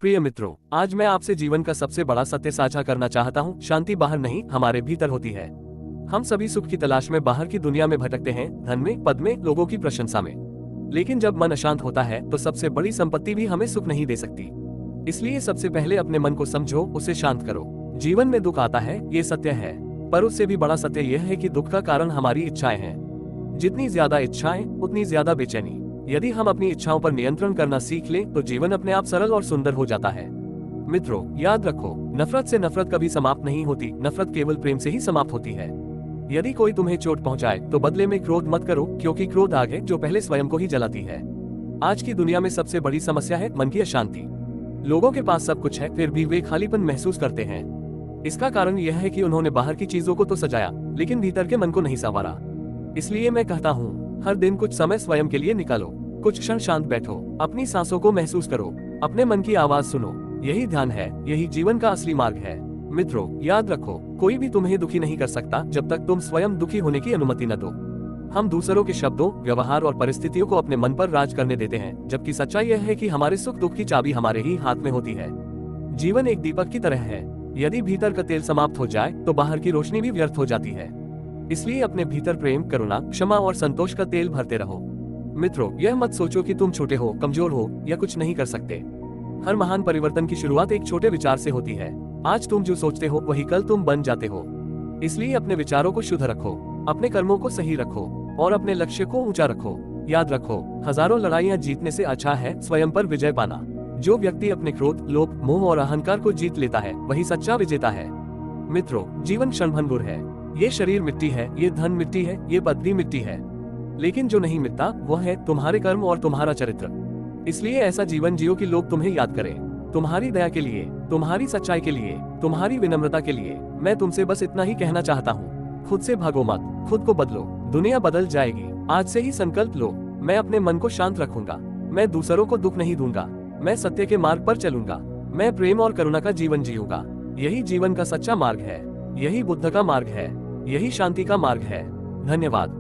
प्रिय मित्रों, आज मैं आपसे जीवन का सबसे बड़ा सत्य साझा करना चाहता हूँ। शांति बाहर नहीं, हमारे भीतर होती है। हम सभी सुख की तलाश में बाहर की दुनिया में भटकते हैं, धन में, पद में, लोगों की प्रशंसा में। लेकिन जब मन अशांत होता है तो सबसे बड़ी संपत्ति भी हमें सुख नहीं दे सकती। इसलिए सबसे पहले अपने मन को समझो, उसे शांत करो। जीवन में दुख आता है, ये सत्य है, पर उससे भी बड़ा सत्य यह है कि दुख का कारण हमारी इच्छाएं हैं। जितनी ज्यादा इच्छाएं, उतनी ज्यादा बेचैनी। यदि हम अपनी इच्छाओं पर नियंत्रण करना सीख लें तो जीवन अपने आप सरल और सुंदर हो जाता है। मित्रों, याद रखो, नफरत से नफरत कभी समाप्त नहीं होती, नफरत केवल प्रेम से ही समाप्त होती है। यदि कोई तुम्हें चोट पहुंचाए तो बदले में क्रोध मत करो, क्योंकि क्रोध आग है जो पहले स्वयं को ही जलाती है। आज की दुनिया में सबसे बड़ी समस्या है मन की अशांति। लोगों के पास सब कुछ है, फिर भी वे खालीपन महसूस करते हैं। इसका कारण यह है कि उन्होंने बाहर की चीजों को तो सजाया, लेकिन भीतर के मन को नहीं संवारा। इसलिए मैं कहता हूँ, हर दिन कुछ समय स्वयं के लिए निकालो। कुछ क्षण शांत बैठो, अपनी सांसों को महसूस करो, अपने मन की आवाज सुनो। यही ध्यान है, यही जीवन का असली मार्ग है। मित्रों, याद रखो, कोई भी तुम्हें दुखी नहीं कर सकता जब तक तुम स्वयं दुखी होने की अनुमति न दो। हम दूसरों के शब्दों, व्यवहार और परिस्थितियों को अपने मन पर राज करने देते हैं, जबकि सच्चाई यह है कि हमारे सुख दुख की चाबी हमारे ही हाथ में होती है। जीवन एक दीपक की तरह है, यदि भीतर का तेल समाप्त हो जाए तो बाहर की रोशनी भी व्यर्थ हो जाती है। इसलिए अपने भीतर प्रेम, करुणा, क्षमा और संतोष का तेल भरते रहो। मित्रों, यह मत सोचो कि तुम छोटे हो, कमजोर हो या कुछ नहीं कर सकते। हर महान परिवर्तन की शुरुआत एक छोटे विचार से होती है। आज तुम जो सोचते हो वही कल तुम बन जाते हो। इसलिए अपने विचारों को शुद्ध रखो, अपने कर्मों को सही रखो और अपने लक्ष्य को ऊंचा रखो। याद रखो, हजारों लड़ाइयां जीतने से अच्छा है स्वयं पर विजय पाना। जो व्यक्ति अपने क्रोध, लोभ, मोह और अहंकार को जीत लेता है वही सच्चा विजेता है। मित्रों, जीवन क्षणभंगुर है। ये शरीर मिट्टी है, ये धन मिट्टी है, ये पद भी मिट्टी है, लेकिन जो नहीं मिटता वह है तुम्हारे कर्म और तुम्हारा चरित्र। इसलिए ऐसा जीवन जियो कि लोग तुम्हें याद करें। तुम्हारी दया के लिए, तुम्हारी सच्चाई के लिए, तुम्हारी विनम्रता के लिए मैं तुमसे बस इतना ही कहना चाहता हूँ। खुद से भागो मत, खुद को बदलो, दुनिया बदल जाएगी। आज से ही संकल्प लो, मैं अपने मन को शांत रखूंगा, मैं दूसरों को दुख नहीं दूंगा, मैं सत्य के मार्ग पर चलूंगा, मैं प्रेम और करुणा का जीवन जीऊंगा। यही जीवन का सच्चा मार्ग है, यही बुद्ध का मार्ग है, यही शांति का मार्ग है। धन्यवाद।